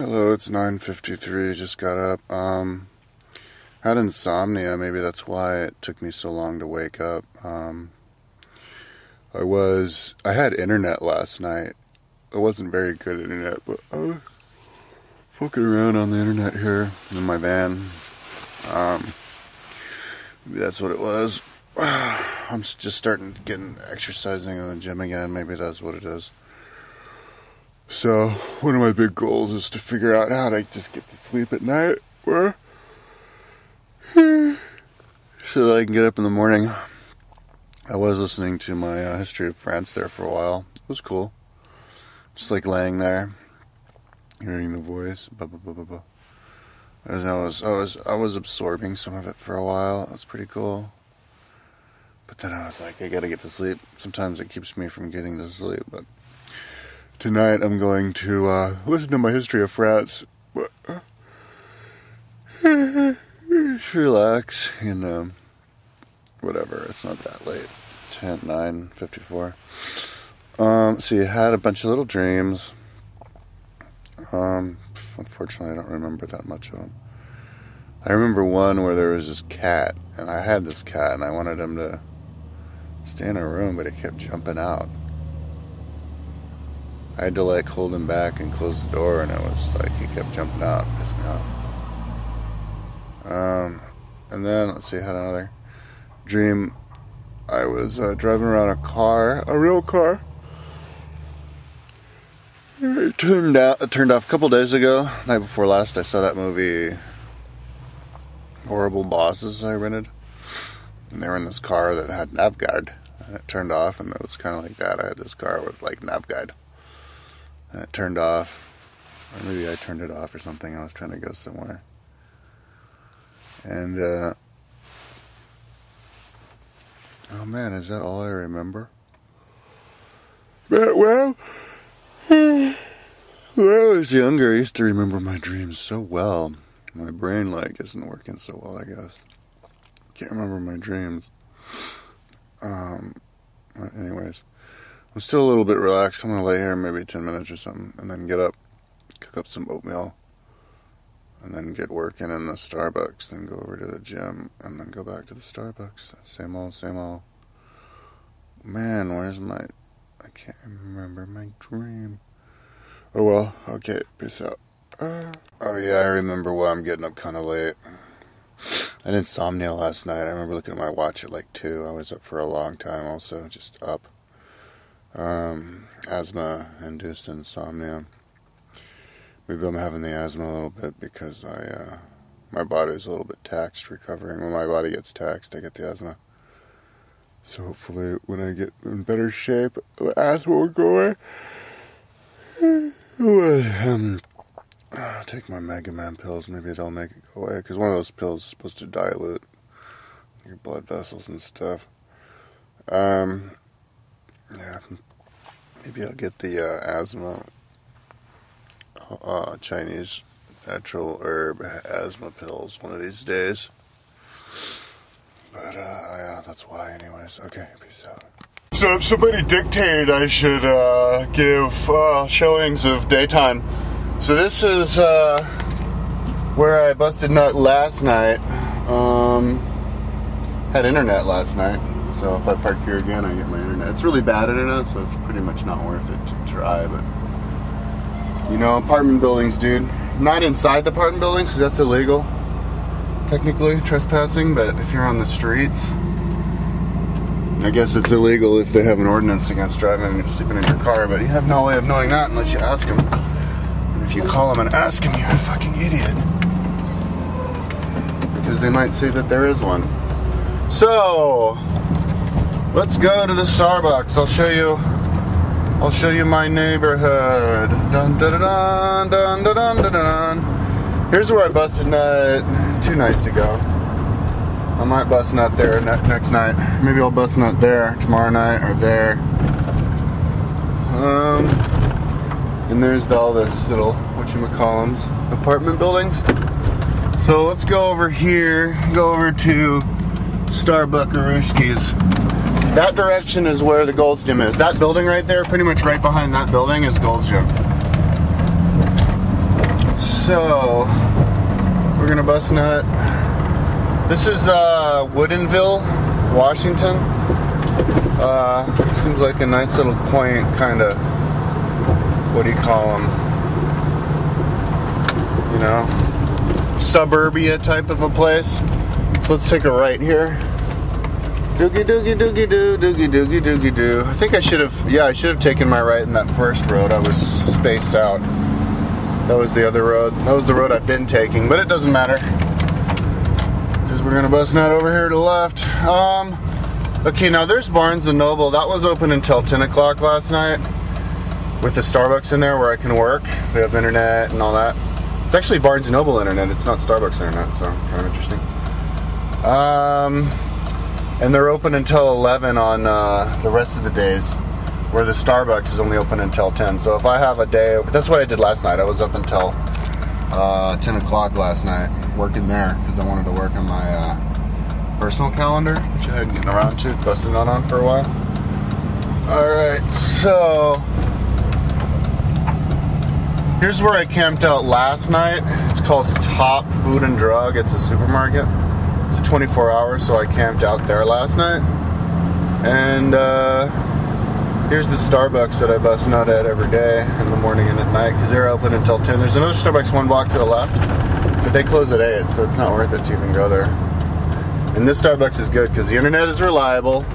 Hello, it's 9:53, just got up. Had insomnia, maybe that's why it took me so long to wake up. I had internet last night. It wasn't very good internet, but I was fucking around on the internet here in my van. Maybe that's what it was. I'm just starting to get exercising in the gym again, maybe that's what it is. So, one of my big goals is to figure out how to just get to sleep at night, so that I can get up in the morning. I was listening to my history of France there for a while. It was cool. Just like laying there, hearing the voice, blah, blah, blah, blah, blah. I was absorbing some of it for a while. It was pretty cool. But then I was like, I gotta get to sleep. Sometimes it keeps me from getting to sleep, but tonight I'm going to listen to my history of France. Relax and whatever. It's not that late. 9:54. So you had a bunch of little dreams. Unfortunately, I don't remember that much of them. I remember one where there was this cat, and I had this cat, and I wanted him to stay in a room, but he kept jumping out. I had to like hold him back and close the door, and it was like he kept jumping out, pissed me off. And then let's see, I had another dream. I was driving around a real car. It turned off a couple days ago, night before last. I saw that movie, Horrible Bosses, I rented. And they were in this car that had nav guide, and it turned off, and it was kind of like that. I had this car with like nav guide, and it turned off, or maybe I turned it off or something. I was trying to go somewhere, and oh man, is that all I remember? But, well, when I was younger, I used to remember my dreams so well. My brain like isn't working so well, I guess. Can't remember my dreams. Anyways, I'm still a little bit relaxed. I'm gonna lay here maybe 10 minutes or something, and then get up, cook up some oatmeal, and then get working in the Starbucks, then go over to the gym, and then go back to the Starbucks. Same old, same old. Man, I can't remember my dream. Oh well, okay, peace out. Oh yeah, I remember why I'm getting up kind of late. I had insomnia last night. I remember looking at my watch at like 2. I was up for a long time also, just up. Asthma-induced insomnia. Maybe I'm having the asthma a little bit because my body's a little bit taxed recovering. When my body gets taxed, I get the asthma. So hopefully when I get in better shape, the asthma will go away. Take my Mega Man pills, maybe they'll make it go away, because one of those pills is supposed to dilute your blood vessels and stuff. Yeah, maybe I'll get the asthma, Chinese natural herb asthma pills one of these days. But, yeah, that's why anyways. Okay, peace out. So somebody dictated I should give showings of daytime. So this is where I busted nut last night. Had internet last night, so if I park here again, I get my internet. It's really bad internet, so it's pretty much not worth it to try. But you know, apartment buildings, dude. Not inside the apartment buildings, because that's illegal, technically, trespassing. But if you're on the streets, I guess it's illegal if they have an ordinance against driving and sleeping in your car. But you have no way of knowing that unless you ask them. If you call them and ask them, you're a fucking idiot. Because they might say that there is one. So, let's go to the Starbucks. I'll show you my neighborhood. Dun dun dun dun dun dun dun dun. Here's where I busted nut 2 nights ago. I might bust nut there next night. Maybe I'll bust nut there tomorrow night or there. And there's all this little, whatchamacallums, apartment buildings. So let's go over here, go over to Starbuckarooski's. That direction is where the Gold's Gym is. That building right there, pretty much right behind that building, is Gold's Gym. so we're gonna bust nut. This is Woodinville, Washington. Seems like a nice little quaint kind of, what do you call them? You know, suburbia type of a place. So let's take a right here. Doogie doogie doogie doo, doogie doogie doogie doo. I think I should have taken my right in that first road. I was spaced out. That was the other road. That was the road I've been taking, but it doesn't matter. Because we're gonna bust nut over here to the left. Okay, now there's Barnes & Noble. That was open until 10 o'clock last night. With the Starbucks in there where I can work. We have internet and all that. It's actually Barnes & Noble internet. It's not Starbucks internet, so kind of interesting. And they're open until 11 on the rest of the days, where the Starbucks is only open until 10. So if I have a day, that's what I did last night. I was up until 10 o'clock last night working there because I wanted to work on my personal calendar, which I hadn't gotten around to, busted nut on for a while. Alright, so here's where I camped out last night. It's called Top Food and Drug. It's a supermarket. It's 24 hours, so I camped out there last night. And here's the Starbucks that I bust nut at every day in the morning and at night because they're open until 10. There's another Starbucks one block to the left, but they close at 8, so it's not worth it to even go there. And this Starbucks is good because the internet is reliable,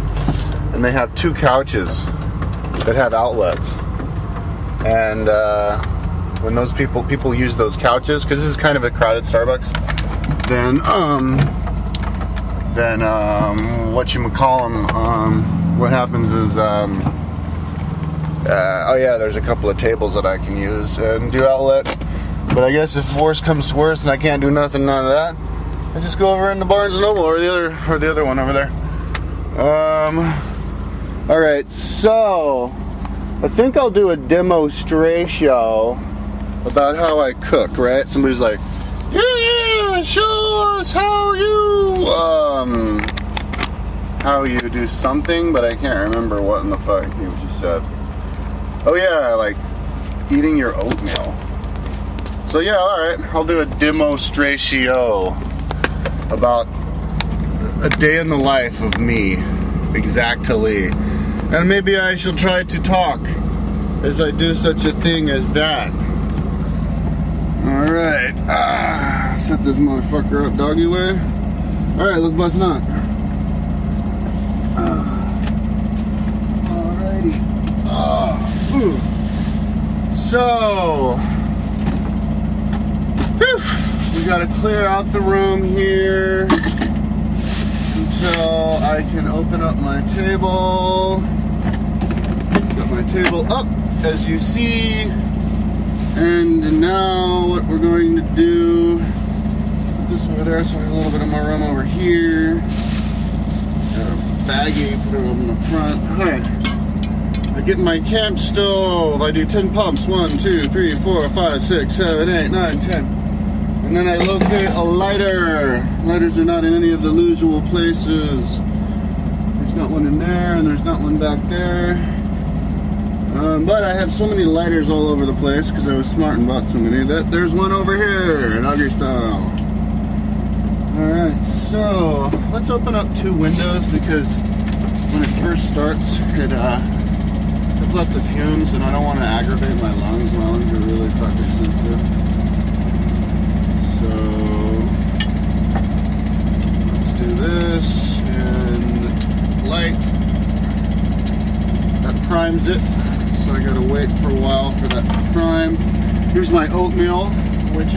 and they have 2 couches that have outlets. And when those people use those couches, because this is kind of a crowded Starbucks, then what happens is oh yeah, there's a couple of tables that I can use and do outlet. But I guess if worse comes to worse and I can't do none of that, I just go over into Barnes & Noble or the other one over there. Alright, so I think I'll do a demonstration about how I cook, right? Somebody's like, yeah, show us how you do something, but I can't remember what in the fuck you said. Oh yeah, like eating your oatmeal. So yeah, alright, I'll do a demonstration about a day in the life of me, exactly. And maybe I shall try to talk as I do such a thing as that. Alright, set this motherfucker up doggy way. Alright, let's bust nut. Alrighty. So, we gotta clear out the room here until I can open up my table. Got my table up, as you see. And now what we're going to do, put this over there so I have a little bit of more room over here. Got a baggie, put it on the front. Alright. I get my camp stove. I do 10 pumps. 1, 2, 3, 4, 5, 6, 7, 8, 9, 10. And then I locate a lighter. Lighters are not in any of the usual places. There's not one in there, and there's not one back there. But I have so many lighters all over the place because I was smart and bought so many that there's one over here, doggy style. Alright, so let's open up 2 windows because when it first starts, it has lots of fumes and I don't want to aggravate my lungs. My lungs are really fucking sensitive. So let's do this and light. That primes it. So I gotta wait for a while for that to prime. Here's my oatmeal, which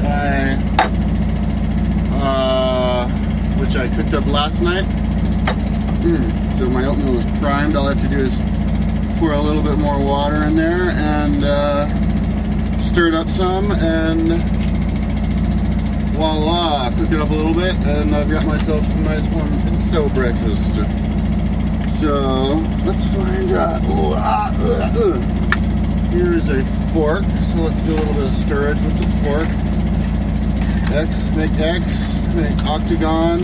I cooked up last night. So my oatmeal is primed. All I have to do is pour a little bit more water in there and stir it up some, and voila, cook it up a little bit, and I've got myself some nice warm pinto breakfast. So let's find out. Here is a fork, so let's do a little bit of stirrage with the fork. Make octagon,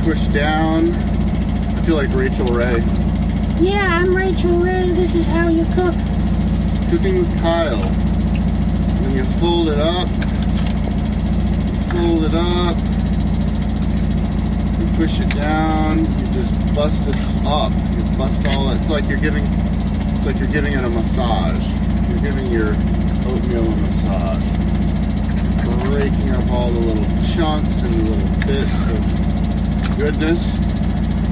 push down. I feel like Rachel Ray. Yeah, I'm Rachel Ray. This is how you cook. Cooking with Kyle. And and you fold it up, you push it down, you just bust it up, you bust all it. It's like you're giving it a massage. You're giving your oatmeal a massage, breaking up all the little chunks and the little bits of goodness.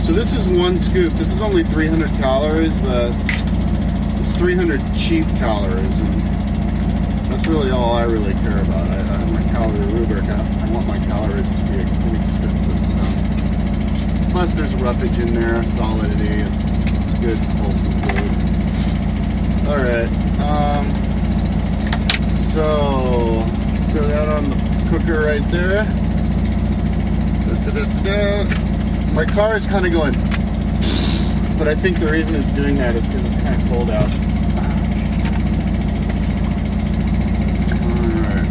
So this is one scoop. This is only 300 calories, but it's 300 cheap calories, and that's really all I really care about. I have my calorie rubric. I want my calories to be inexpensive. So. Plus there's roughage in there, solidity. It's good, wholesome food. Alright, so let's throw that on the cooker right there. My car is kind of going, but I think the reason it's doing that is because it's kind of cold out. Alright.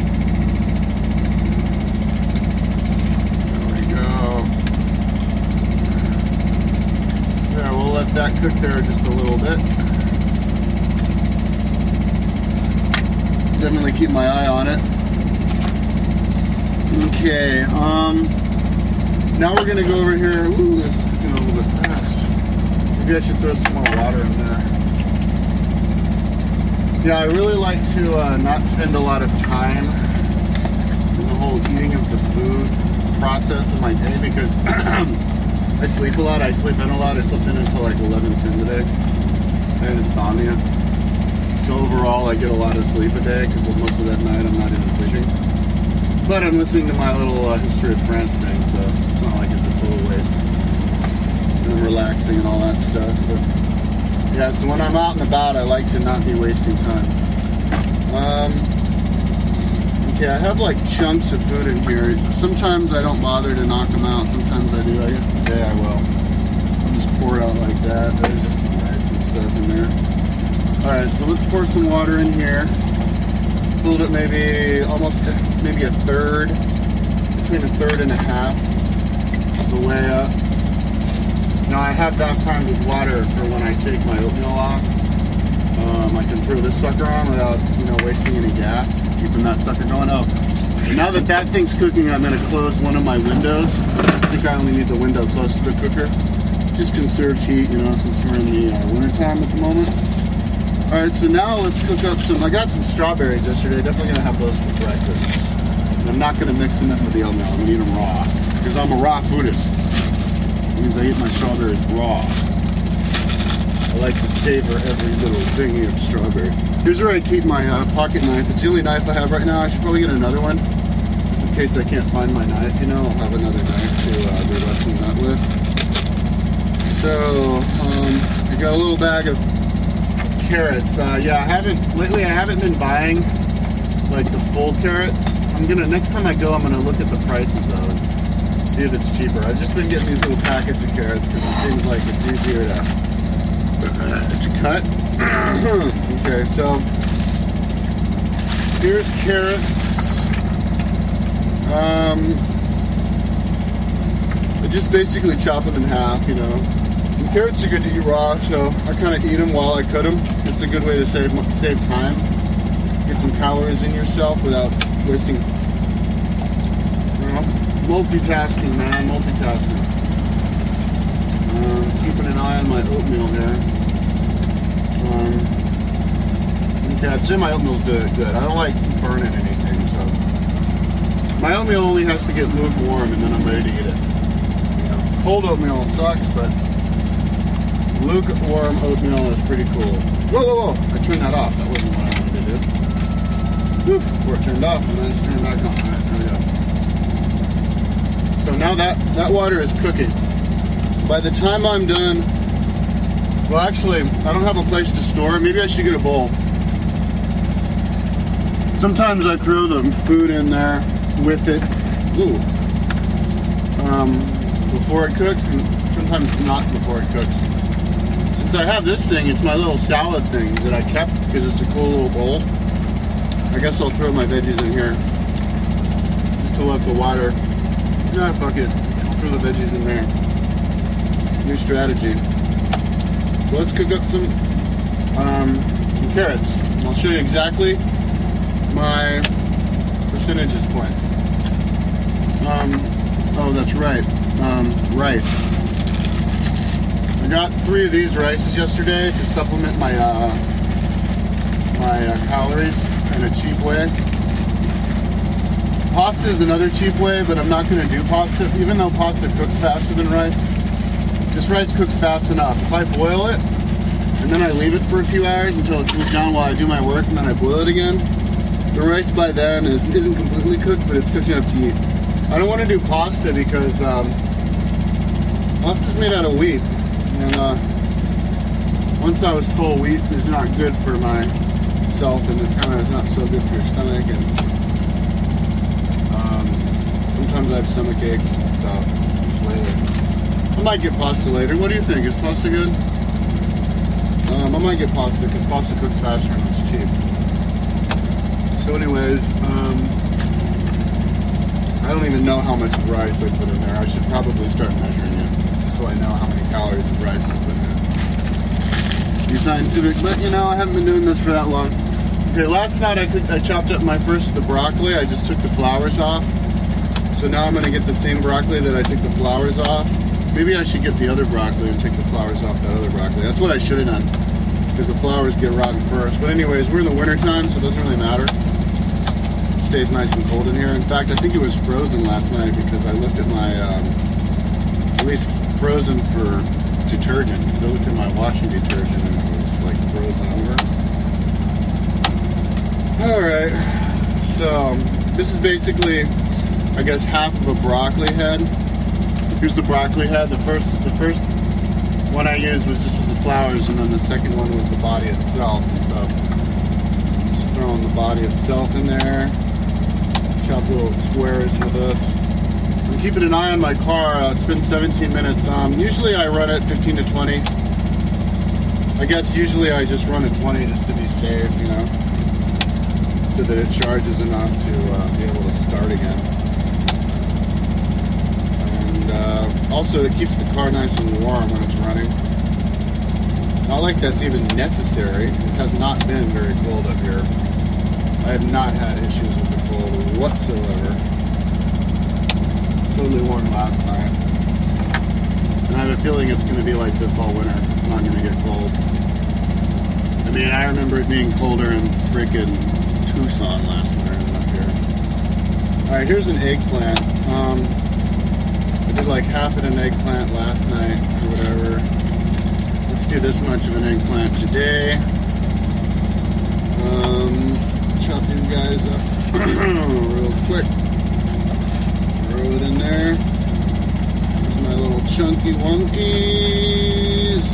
There we go. Yeah, we'll let that cook there just a little bit. Definitely keep my eye on it. Okay, now we're gonna go over here. Ooh, this is cooking a little bit fast. Maybe I should throw some more water in there. Yeah, I really like to not spend a lot of time in the whole eating of the food process of my day because I sleep a lot. I sleep in a lot. I slept in until like 11:10 today. I had insomnia. So overall, I get a lot of sleep a day because most of that night I'm not even sleeping. But I'm listening to my little History of France thing, so it's not like it's a total waste. And I'm relaxing and all that stuff. But yeah, so when I'm out and about, I like to not be wasting time. Okay, I have like chunks of food in here. Sometimes I don't bother to knock them out. Sometimes I do. I guess today I will. I'll just pour it out like that. There's just some rice and stuff in there. Alright, so let's pour some water in here. Filled it maybe a third, between a third and a half of the way up. Now I have that kind of water for when I take my oatmeal off. I can throw this sucker on without, wasting any gas, keeping that sucker going. Oh, now that thing's cooking, I'm going to close one of my windows. I think I only need the window close to the cooker. Just conserves heat, since we're in the wintertime at the moment. Alright, so now let's cook up I got some strawberries yesterday, definitely going to have those for breakfast. And I'm not going to mix them in with the oatmeal, I'm going to eat them raw. Because I'm a raw Buddhist. It means I eat my strawberries raw. I like to savor every little thingy of strawberry. Here's where I keep my pocket knife. It's the only knife I have right now. I should probably get another one. Just in case I can't find my knife, I'll have another knife to go wrestling that with. So, I got a little bag of carrots. Yeah, lately I haven't been buying like the full carrots. Next time I go, I'm gonna look at the prices though and see if it's cheaper. I've just been getting these little packets of carrots because it seems like it's easier to cut. Okay, so here's carrots. I just basically chop them in half, And carrots are good to eat raw, so I kind of eat them while I cut them. It's a good way to save time. Get some calories in yourself without wasting. Multitasking, man, multitasking. Keeping an eye on my oatmeal here. Okay, I'd say my oatmeal's good. I don't like burning anything, so my oatmeal only has to get lukewarm, and then I'm ready to eat it. Cold oatmeal sucks, but lukewarm oatmeal is pretty cool. Whoa! I turned that off. That wasn't what I wanted to do. Whew, before it turned off, and then it's turned back on. Alright, there we go. So now that water is cooking. By the time I'm done, well, actually, I don't have a place to store it. Maybe I should get a bowl. Sometimes I throw the food in there with it. Ooh. Before it cooks, and sometimes not before it cooks. Since I have this thing, it's my little salad thing that I kept because it's a cool little bowl. I guess I'll throw my veggies in here just to let the water. Nah, fuck it. I'll throw the veggies in there. New strategy. So let's cook up some carrots. I'll show you exactly my percentages points. Oh, that's right. Rice. I got 3 of these rices yesterday to supplement my calories in a cheap way. Pasta is another cheap way, but I'm not going to do pasta. Even though pasta cooks faster than rice, this rice cooks fast enough. If I boil it, and then I leave it for a few hours until it cools down while I do my work, and then I boil it again, the rice by then isn't completely cooked, but it's cooked enough to eat. I don't want to do pasta because pasta's made out of wheat, and once I was told wheat is not good for myself, and it kind of is not so good for your stomach, and sometimes I have stomach aches and stuff. Just later. I might get pasta later. What do you think? Is pasta good? I might get pasta because pasta cooks faster and it's cheap. So anyways, I don't even know how much rice I put in there. I should probably start measuring it just so I know how many calories of rice I put in it. Be scientific, but you know, I haven't been doing this for that long. Okay, last night I chopped up the broccoli. I just took the flowers off. So now I'm going to get the same broccoli that I took the flowers off. Maybe I should get the other broccoli and take the flowers off that other broccoli. That's what I should have done, because the flowers get rotten first. But anyways, we're in the winter time, so it doesn't really matter. It stays nice and cold in here. In fact, I think it was frozen last night because I looked at my, at least frozen for detergent. Because I looked at my washing detergent and it was like frozen over. Alright, so this is basically, I guess, half of a broccoli head. Here's the broccoli head. The first one I used was the flowers, and then the second one was the body itself. So just throwing the body itself in there. Chop little squares into this. I'm keeping an eye on my car. It's been 17 minutes. Usually I run it 15 to 20. I guess usually I just run at 20 just to be safe, you know, so that it charges enough to be able to start again. Also, it keeps the car nice and warm when it's running. Not like that's even necessary. It has not been very cold up here. I have not had issues with the cold whatsoever. It's totally warm last night. And I have a feeling it's going to be like this all winter. It's not going to get cold. I mean, I remember it being colder in freaking Tucson last winter than up here. Alright, here's an eggplant. I did like half of an eggplant last night or whatever. Let's do this much of an eggplant today. Chop these guys up real quick. Throw it in there. There's my little chunky wonkies.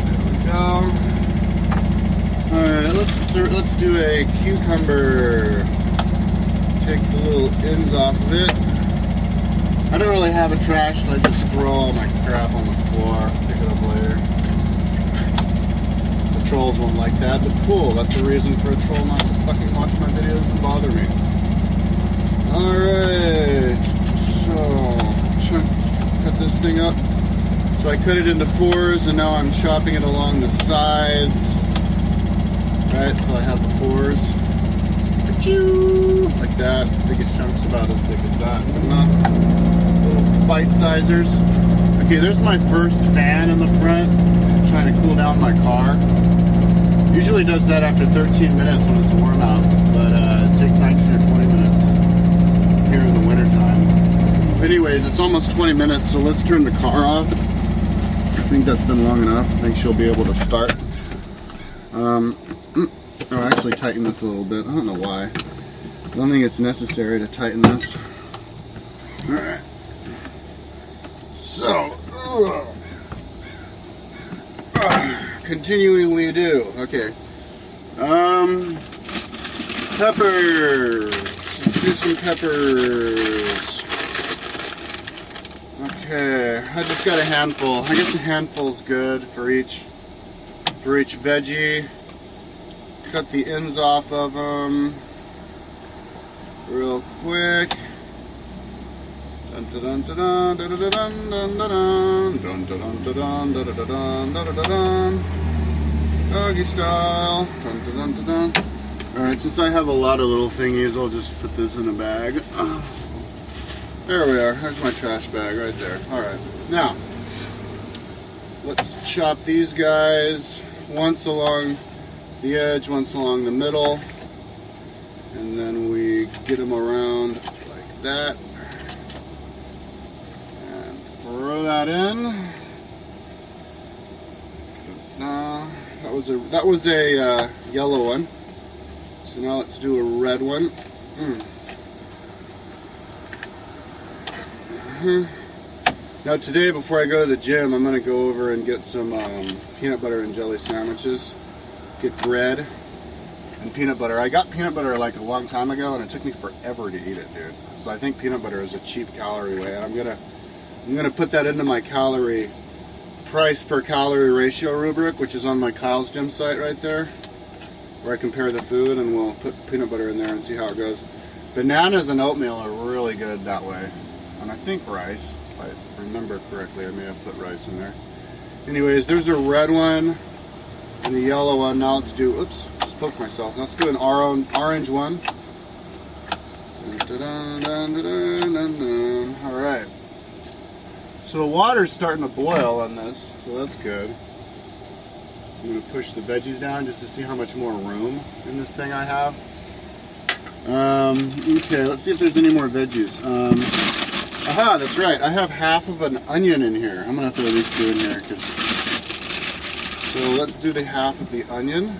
There we go. Alright, let's do a cucumber. Take the little ends off of it. I don't really have a trash, so I just throw all my crap on the floor, pick it up later. The trolls won't like that, but cool, that's a reason for a troll not to fucking watch my videos and bother me. Alright, so, cut this thing up. So I cut it into 4s, and now I'm chopping it along the sides. Right, so I have the 4s. Like that. Biggest chunk's about as big as that. Little bite-sizers. Okay, there's my first fan in the front, trying to cool down my car. Usually does that after 13 minutes when it's warm out, but it takes 19 or 20 minutes here in the winter time. Anyways, it's almost 20 minutes, so let's turn the car off. I think that's been long enough. I think she'll be able to start. I'll actually tighten this a little bit. I don't know why. I don't think it's necessary to tighten this. Alright. So, continuing we do. Okay. Peppers. Let's do some peppers. Okay, I just got a handful. I guess a handful's good for each veggie. Cut the ends off of them real quick. Dun dun dun dun dun dun dun dun dun dun dun dun dun dun dun. Doggy style. Dun dun dun dun. Alright, since I have a lot of little thingies, I'll just put this in a bag. There we are. There's my trash bag right there. Alright, now, let's chop these guys once along the edge, once along the middle, and then we get them around like that. And throw that in. That was a yellow one. So now let's do a red one. Now today, before I go to the gym, I'm going to go over and get some peanut butter and jelly sandwiches. Get bread and peanut butter. I got peanut butter like a long time ago, and it took me forever to eat it, dude. So I think peanut butter is a cheap calorie way, and I'm gonna put that into my calorie price per calorie ratio rubric, which is on my Kyle's Gym site right there, where I compare the food, and we'll put peanut butter in there and see how it goes. Bananas and oatmeal are really good that way, and I think rice, if I remember correctly. I may have put rice in there. Anyways, there's a red one and a yellow one. Now let's do, oops, just poked myself. Now let's do an orange one. Alright. So the water's starting to boil on this, so that's good. I'm going to push the veggies down just to see how much more room in this thing I have. Okay, let's see if there's any more veggies. Aha, that's right. I have half of an onion in here. I'm going to throw these two in here. So let's do the half of the onion.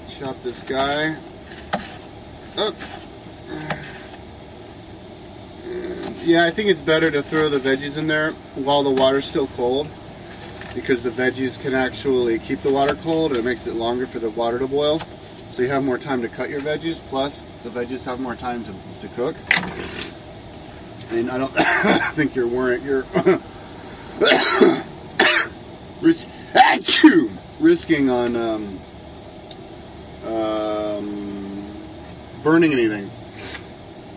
Chop this guy up. Yeah, I think it's better to throw the veggies in there while the water's still cold, because the veggies can actually keep the water cold, and it makes it longer for the water to boil. So you have more time to cut your veggies, plus the veggies have more time to cook. And I don't think you're risking on burning anything.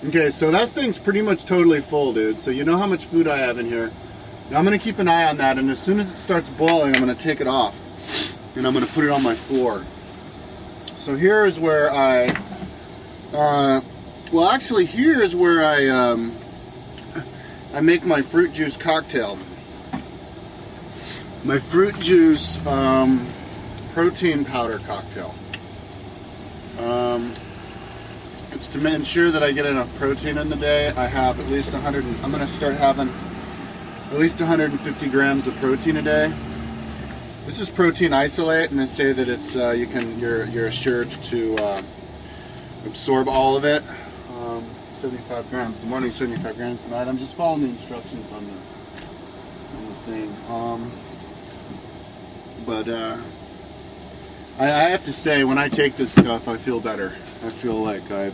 Okay, so that thing's pretty much totally full, dude. So you know how much food I have in here. Now I'm going to keep an eye on that, and as soon as it starts boiling, I'm going to take it off, and I'm going to put it on my floor. So here is where I, well actually here is where I make my fruit juice cocktail. My fruit juice protein powder cocktail. It's to ensure that I get enough protein in the day. I have at least I'm going to start having at least 150 grams of protein a day. This is protein isolate, and they say that it's you're assured to absorb all of it. 75 grams in the morning, 75 grams at night. I'm just following the instructions on the thing. I have to say, when I take this stuff, I feel better. I feel like I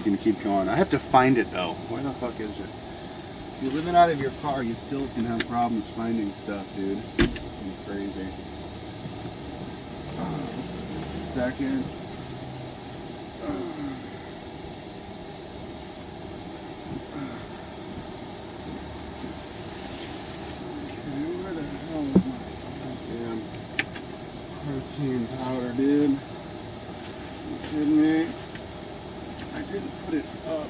can keep going. I have to find it though. Where the fuck is it? So you're living out of your car, you still can have problems finding stuff, dude. It's crazy. Second. Where the hell is my goddamn protein powder, dude? You kidding me? I didn't put it up.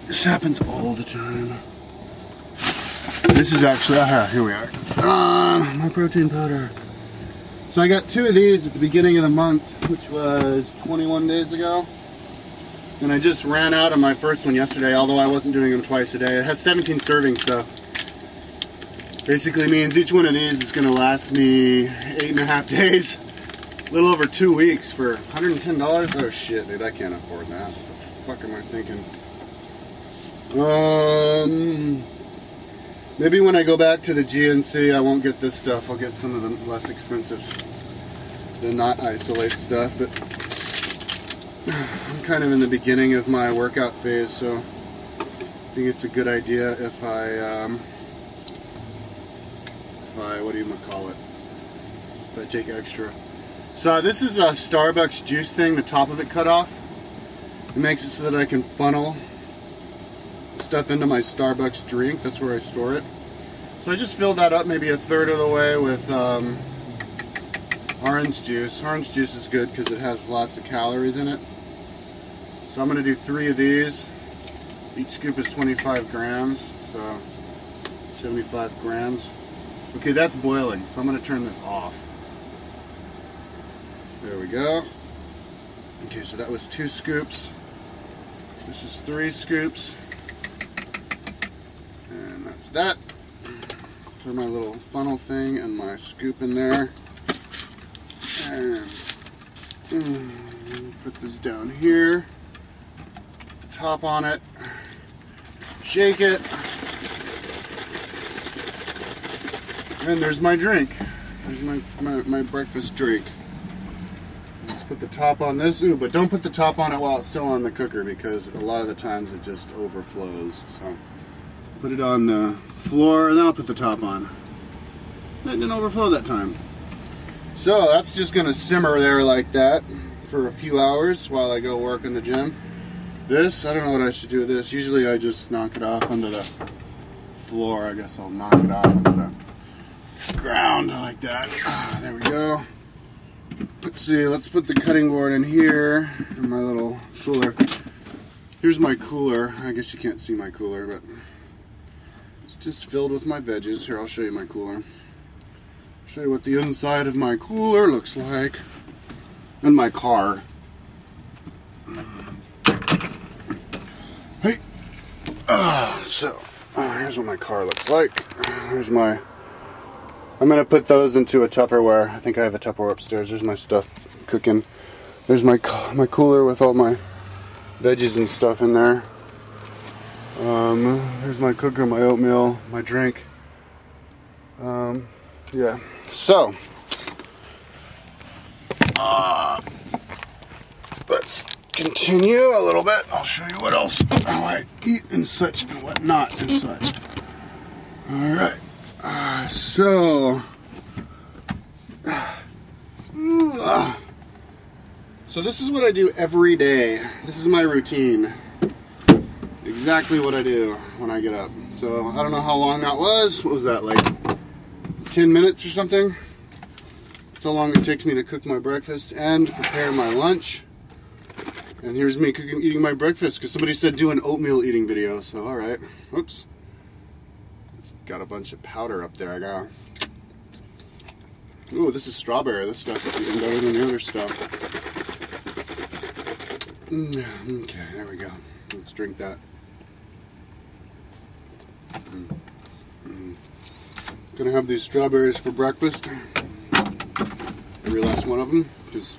This happens all the time. This is actually, here we are. My protein powder. So I got 2 of these at the beginning of the month, which was 21 days ago. And I just ran out of my first one yesterday, although I wasn't doing them twice a day. It has 17 servings, so basically means each one of these is going to last me 8.5 days. A little over 2 weeks for $110. Oh shit, dude, I can't afford that. What the fuck am I thinking? Maybe when I go back to the GNC, I won't get this stuff. I'll get some of the less expensive, the not isolate stuff. But I'm kind of in the beginning of my workout phase, so I think it's a good idea if I what do you call it? If I take extra. So this is a Starbucks juice thing. The top of it cut off. It makes it so that I can funnel stuff into my Starbucks drink. That's where I store it. So I just filled that up maybe 1/3 of the way with orange juice. Orange juice is good because it has lots of calories in it. So I'm going to do 3 of these. Each scoop is 25 grams, so 75 grams. Okay, that's boiling, so I'm going to turn this off. There we go. Okay, so that was 2 scoops. This is 3 scoops. And that's that. Throw my little funnel thing and my scoop in there. And put this down here. Put the top on it. Shake it. And there's my drink. There's my breakfast drink. Let's put the top on this. Ooh, but don't put the top on it while it's still on the cooker because a lot of the times it just overflows. So put it on the floor and then I'll put the top on. It didn't overflow that time. So that's just going to simmer there like that for a few hours while I go work in the gym. This, I don't know what I should do with this. Usually I just knock it off onto the floor. I guess I'll knock it off onto the ground like that. There we go. Let's see, let's put the cutting board in here in my little cooler. Here's my cooler. I guess you can't see my cooler, but it's just filled with my veggies. Here, I'll show you my cooler. Show you what the inside of my cooler looks like. And my car. Hey. Here's what my car looks like. Here's my... I'm going to put those into a Tupperware. I think I have a Tupperware upstairs. There's my stuff cooking. There's my cooler with all my veggies and stuff in there. There's my cooker, my oatmeal, my drink. Yeah. So, let's continue a little bit. I'll show you what else, how I eat and such and what not and such. Alright. So this is what I do every day. This is my routine. Exactly what I do when I get up. So I don't know how long that was. What was that, like 10 minutes or something? That's how long it takes me to cook my breakfast and prepare my lunch. And here's me eating my breakfast because somebody said do an oatmeal eating video. So alright. Oops. It's got a bunch of powder up there. I got. Ooh, this is strawberry. This stuff is even better than the other stuff. Okay, there we go. Let's drink that. Gonna have these strawberries for breakfast. Every last one of them, because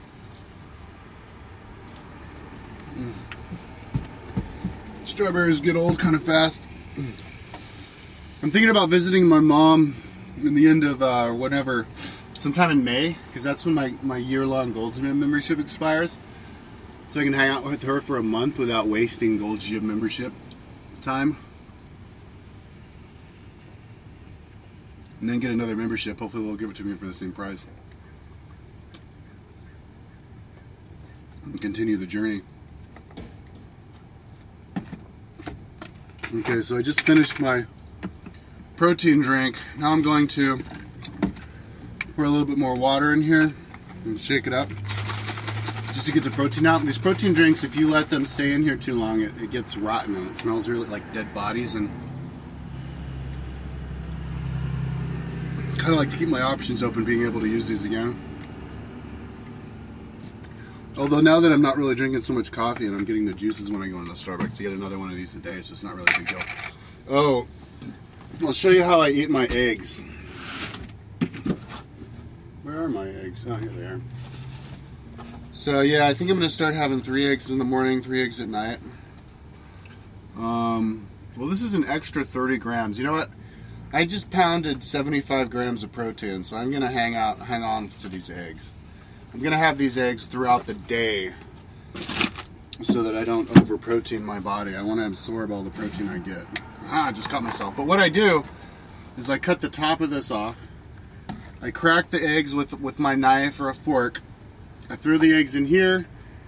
strawberries get old kind of fast. I'm thinking about visiting my mom in the end of whatever, sometime in May, because that's when my year-long Gold's Gym membership expires. So I can hang out with her for a month without wasting Gold's Gym membership time. And then get another membership. Hopefully they'll give it to me for the same price. And continue the journey. Okay, so I just finished my protein drink. Now I'm going to pour a little bit more water in here and shake it up just to get the protein out. And these protein drinks, if you let them stay in here too long, it gets rotten and it smells really like dead bodies. And kind of like to keep my options open, being able to use these again. Although now that I'm not really drinking so much coffee and I'm getting the juices when I go into Starbucks, to get another one of these a day, so it's not really a big deal. Oh, I'll show you how I eat my eggs. Where are my eggs? Oh, here they are. So yeah, I think I'm going to start having 3 eggs in the morning, 3 eggs at night. Well, this is an extra 30 grams. You know what? I just pounded 75 grams of protein, so I'm going to hang on to these eggs. I'm going to have these eggs throughout the day so that I don't over-protein my body. I want to absorb all the protein I get. I just caught myself. But what I do is I cut the top of this off. I crack the eggs with my knife or a fork. I throw the eggs in here,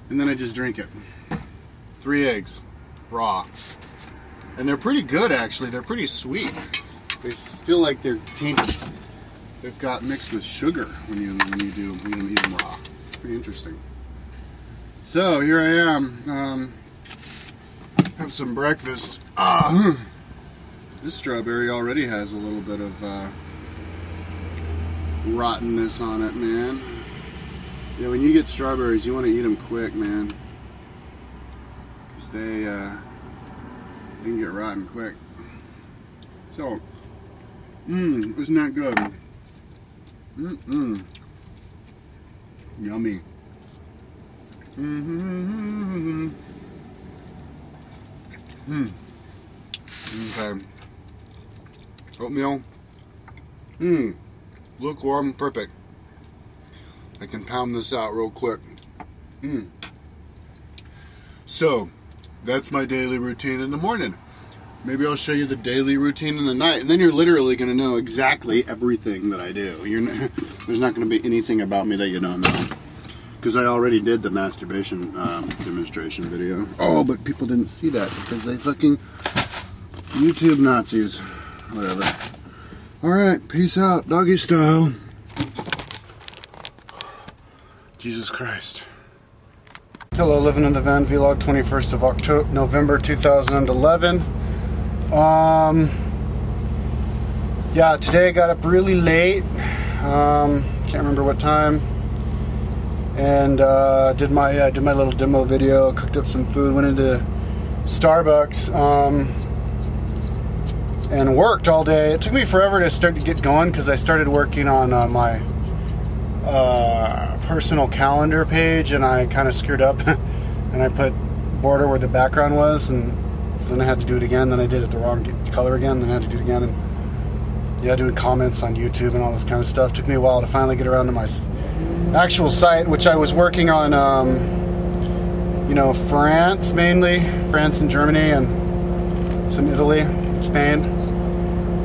and then I just drink it. 3 eggs, raw. And they're pretty good, actually. They're pretty sweet. They feel like they're tainted. They've got mixed with sugar when you eat pretty interesting. So here I am. Have some breakfast. This strawberry already has a little bit of rottenness on it, man. Yeah, when you get strawberries, you want to eat them quick, man, because they can get rotten quick. So, isn't that good? Yummy. Okay. Oatmeal. Lukewarm, perfect. I can pound this out real quick. So, that's my daily routine in the morning. Maybe I'll show you the daily routine in the night, and then you're literally going to know exactly everything that I do. There's not going to be anything about me that you don't know, because I already did the masturbation demonstration video. Oh, but people didn't see that because they fucking YouTube Nazis. Whatever. Alright, peace out, doggy style. Jesus Christ. Hello, living in the van vlog, 21st of October, November 2011. Yeah, today I got up really late. Can't remember what time. And did my little demo video, cooked up some food, went into Starbucks, and worked all day. It took me forever to start to get going because I started working on my personal calendar page, and I kind of screwed up and I put border where the background was, and so then I had to do it again. Then I did it the wrong color again, then I had to do it again. And yeah, doing comments on YouTube and all this kind of stuff. Took me a while to finally get around to my actual site, which I was working on, you know, France mainly, France and Germany, and some Italy, Spain,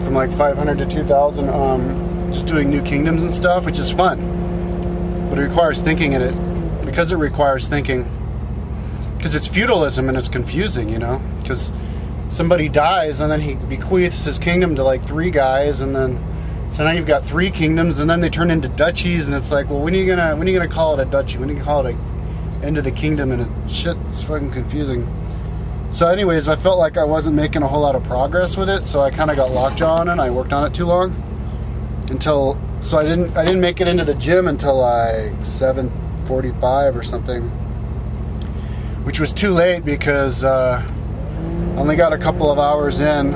from like 500 to 2,000, just doing new kingdoms and stuff, which is fun, but it requires thinking in it, because it requires thinking, because it's feudalism and it's confusing, you know, because somebody dies and then he bequeaths his kingdom to like 3 guys, and then so now you've got 3 kingdoms, and then they turn into duchies, and it's like, well, when are you gonna call it a duchy? When are you gonna call it a end of the kingdom? And it's fucking confusing. So anyways, I felt like I wasn't making a whole lot of progress with it, so I kind of got lockjaw on it, and I worked on it too long so I didn't make it into the gym until like 7:45 or something, which was too late because I only got a couple of hours in.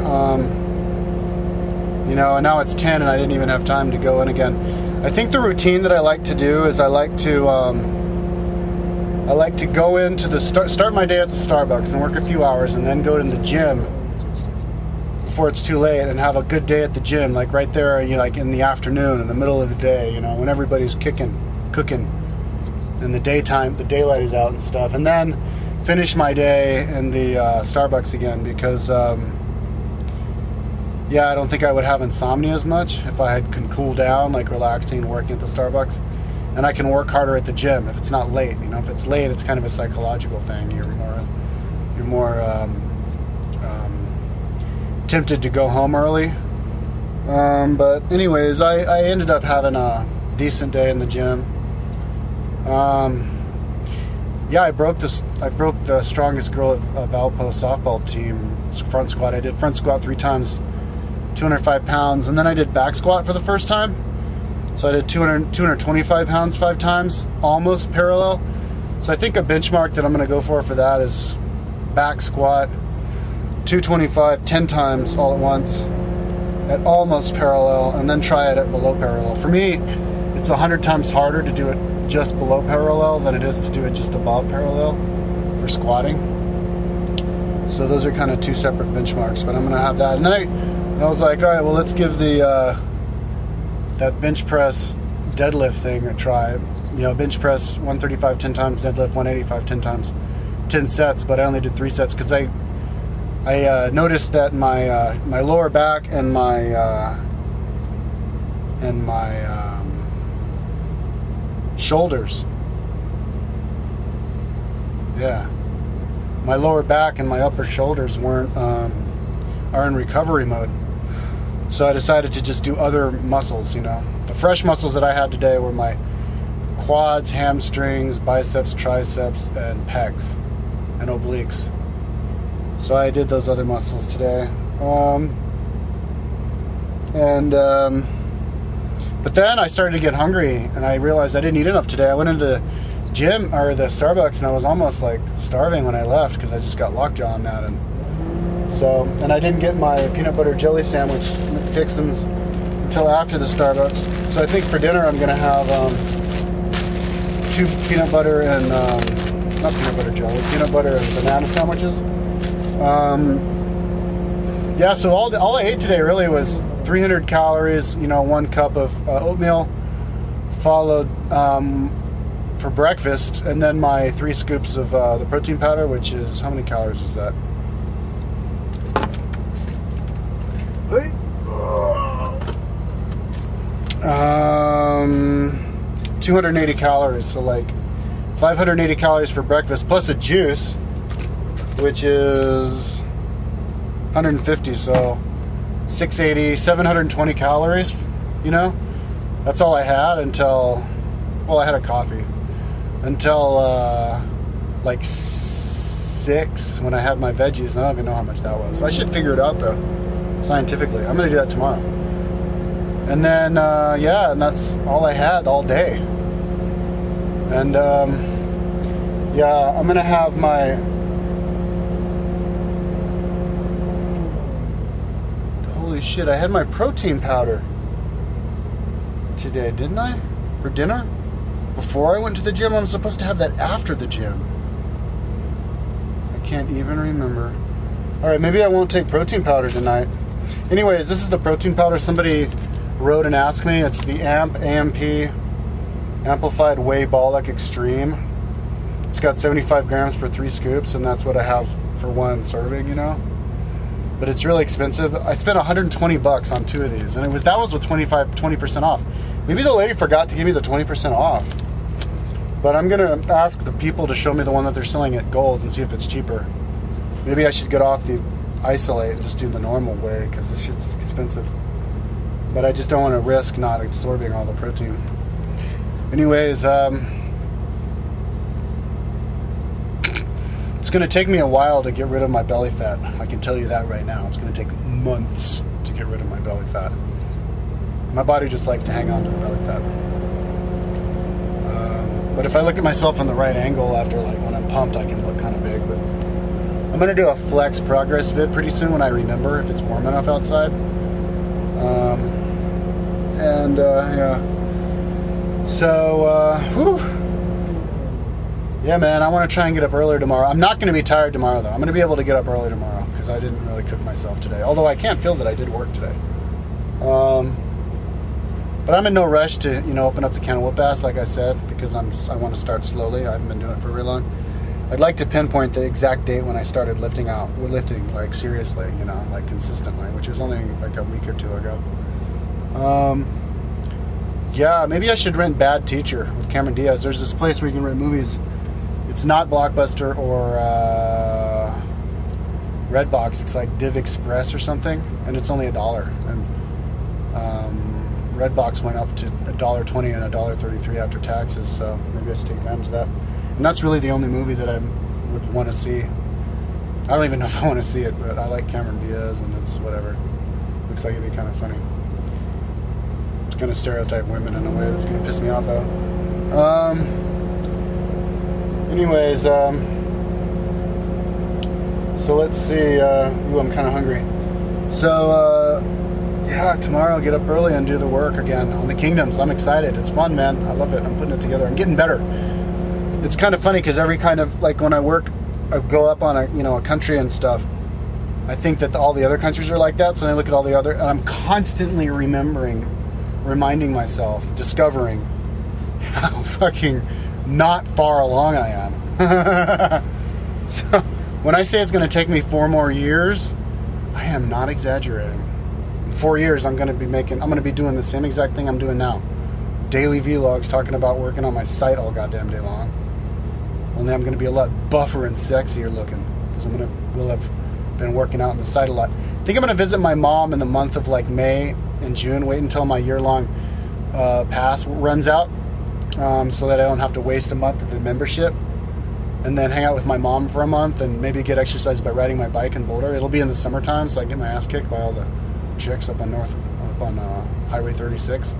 You know, and now it's 10 and I didn't even have time to go in again. I think the routine that I like to do is I like to go into the start my day at the Starbucks and work a few hours, and then go to the gym before it's too late and have a good day at the gym, like right there, you know, like in the afternoon, in the middle of the day, you know, when everybody's cooking in the daytime, the daylight is out and stuff, and then finish my day in the Starbucks again, because yeah, I don't think I would have insomnia as much if I can cool down, like relaxing, working at the Starbucks. And I can work harder at the gym if it's not late. You know, if it's late, it's kind of a psychological thing. You're more tempted to go home early. But anyways, I ended up having a decent day in the gym. Yeah, I broke the strongest girl of Valpo softball team front squat. I did front squat 3 times. 205 pounds, and then I did back squat for the first time. So I did 225 pounds 5 times, almost parallel. So I think a benchmark that I'm going to go for that is back squat 225 10 times all at once at almost parallel, and then try it at below parallel. For me, it's 100 times harder to do it just below parallel than it is to do it just above parallel for squatting. So those are kind of 2 separate benchmarks, but I'm going to have that. And then I was like, all right, well, let's give the that bench press deadlift thing a try. You know, bench press 135 10 times, deadlift 185 10 times, 10 sets. But I only did 3 sets because I noticed that my my lower back and my shoulders, yeah, my lower back and my upper shoulders weren't are in recovery mode. So I decided to just do other muscles, you know. The fresh muscles that I had today were my quads, hamstrings, biceps, triceps, and pecs, and obliques. So I did those other muscles today. But then I started to get hungry, and I realized I didn't eat enough today. I went into the gym, or the Starbucks, and I was almost like starving when I left because I just got lockjaw on that. And I didn't get my peanut butter jelly sandwich fixins until after the Starbucks. So I think for dinner I'm going to have 2 peanut butter and, not peanut butter jelly, peanut butter and banana sandwiches. Yeah, so all I ate today really was 300 calories, 1 cup of oatmeal, followed for breakfast, and then my 3 scoops of the protein powder, which is, how many calories is that? 280 calories, so like 580 calories for breakfast, plus a juice, which is 150, so 680, 720 calories, That's all I had until, I had a coffee. Until, like 6 when I had my veggies, and I don't even know how much that was. So I should figure it out, though, scientifically. I'm going to do that tomorrow. And then, and that's all I had all day. And, I'm going to have my... Holy shit, I had my protein powder today, didn't I? For dinner? Before I went to the gym? I'm supposed to have that after the gym. I can't even remember. Alright, maybe I won't take protein powder tonight. Anyways, this is the protein powder somebody wrote and asked me. It's the AMP Amplified Whey Bolic Extreme. It's got 75 grams for 3 scoops, and that's what I have for 1 serving, But it's really expensive. I spent $120 on 2 of these, and that was with 20% off. Maybe the lady forgot to give me the 20% off. But I'm gonna ask the people to show me the one that they're selling at Gold's and see if it's cheaper. Maybe I should get off the isolate and just do the normal way, because this shit's expensive. But I just don't want to risk not absorbing all the protein. Anyways, it's going to take me a while to get rid of my belly fat. I can tell you that right now. It's going to take months to get rid of my belly fat. My body just likes to hang on to the belly fat. But if I look at myself on the right angle after, like, when I'm pumped, I can look kind of big. But I'm going to do a flex progress vid pretty soon when I remember, if it's warm enough outside. So, yeah, man, I want to try and get up earlier tomorrow. I'm not going to be tired tomorrow, though. I'm going to be able to get up early tomorrow because I didn't really cook myself today. Although I can't feel that I did work today. But I'm in no rush to, open up the can of whoop ass, like I said, because I want to start slowly. I haven't been doing it for very long. I'd like to pinpoint the exact date when I started lifting, like, seriously, like, consistently, which was only, like, a week or 2 ago. Yeah, maybe I should rent Bad Teacher with Cameron Diaz. There's this place where you can rent movies. It's not Blockbuster or Redbox. It's like Div Express or something, and it's only $1. And Redbox went up to $1.20 and $1.33 after taxes, so maybe I should take advantage of that. And that's really the only movie that I would want to see. I don't even know if I want to see it, but I like Cameron Diaz, and it's whatever. Looks like it'd be kind of funny. It's going to stereotype women in a way that's going to piss me off, though. Anyways, so let's see. Ooh, I'm kind of hungry. So, yeah, tomorrow I'll get up early and do the work again on the Kingdoms. I'm excited. It's fun, man. I love it. I'm putting it together. I'm getting better. It's kind of funny because every kind of, like, when I work, I go up on a country and stuff. I think that all the other countries are like that, so I look at all the other, and I'm constantly reminding myself, discovering how fucking not far along I am. So when I say it's going to take me 4 more years, I am not exaggerating. In 4 years, I'm going to be doing the same exact thing I'm doing now. Daily vlogs talking about working on my site all goddamn day long. Only I'm going to be a lot buffer and sexier looking because we'll have been working out on the site a lot. I think I'm going to visit my mom in the month of like May and June. Wait until my year-long pass runs out. so that I don't have to waste a month of the membership and then hang out with my mom for a month and maybe get exercise by riding my bike in Boulder. It'll be in the summertime, so I get my ass kicked by all the chicks up on Highway 36.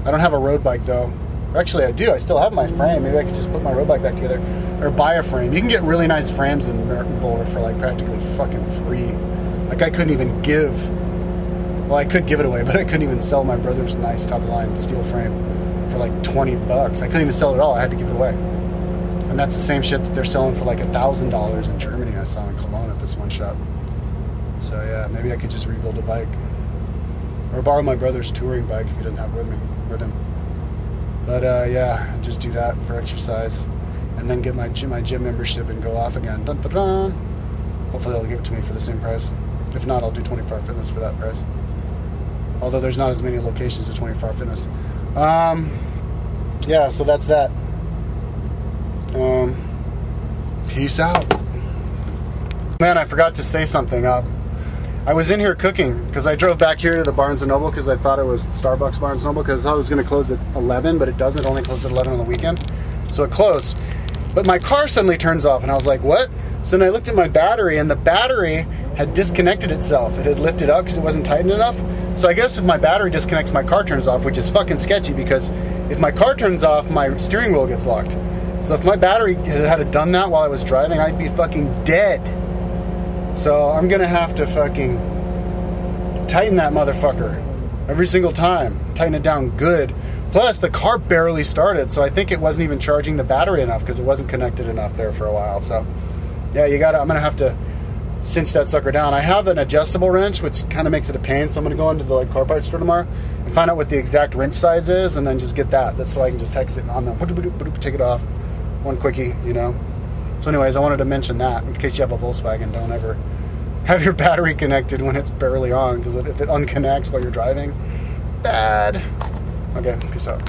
I don't have a road bike though. Actually, I do. I still have my frame. Maybe I could just put my road bike back together or buy a frame. You can get really nice frames in Boulder for like practically fucking free. Like I couldn't even give. Well, I could give it away, but I couldn't even sell my brother's nice top-of-the-line steel frame for like $20. I couldn't even sell it at all. I had to give it away. And that's the same shit that they're selling for like $1,000 in Germany. I saw in Cologne at this one shop. So yeah, maybe I could just rebuild a bike. Or borrow my brother's touring bike if he doesn't have it with him. But yeah, just do that for exercise. And then get my gym membership and go off again. Dun, dun, dun. Hopefully they'll give it to me for the same price. If not, I'll do 24 Fitness for that price. Although there's not as many locations as 24 Fitness. Yeah, so that's that. Peace out. Man, I forgot to say something. I was in here cooking because I drove back here to the Barnes & Noble because I thought it was Starbucks Barnes & Noble because I thought it was going to close at 11, but it doesn't. It only closes at 11 on the weekend. So it closed. But my car suddenly turns off, and I was like, what? So then I looked at my battery, and the battery had disconnected itself. It had lifted up because it wasn't tightened enough. So I guess if my battery disconnects, my car turns off, which is fucking sketchy because if my car turns off, my steering wheel gets locked. So if my battery had done that while I was driving, I'd be fucking dead. So I'm going to have to fucking tighten that motherfucker every single time. Tighten it down good. Plus, the car barely started, so I think it wasn't even charging the battery enough because it wasn't connected enough there for a while. So, yeah, I'm going to have to cinch that sucker down. I have an adjustable wrench, which kind of makes it a pain, so I'm going to go into the car parts store tomorrow and find out what the exact wrench size is and then just get that. That's so I can just hex it on them. Take it off. One quickie, you know. So anyways, I wanted to mention that in case you have a Volkswagen, don't ever have your battery connected when it's barely on because if it unconnects while you're driving, bad. Okay, peace out.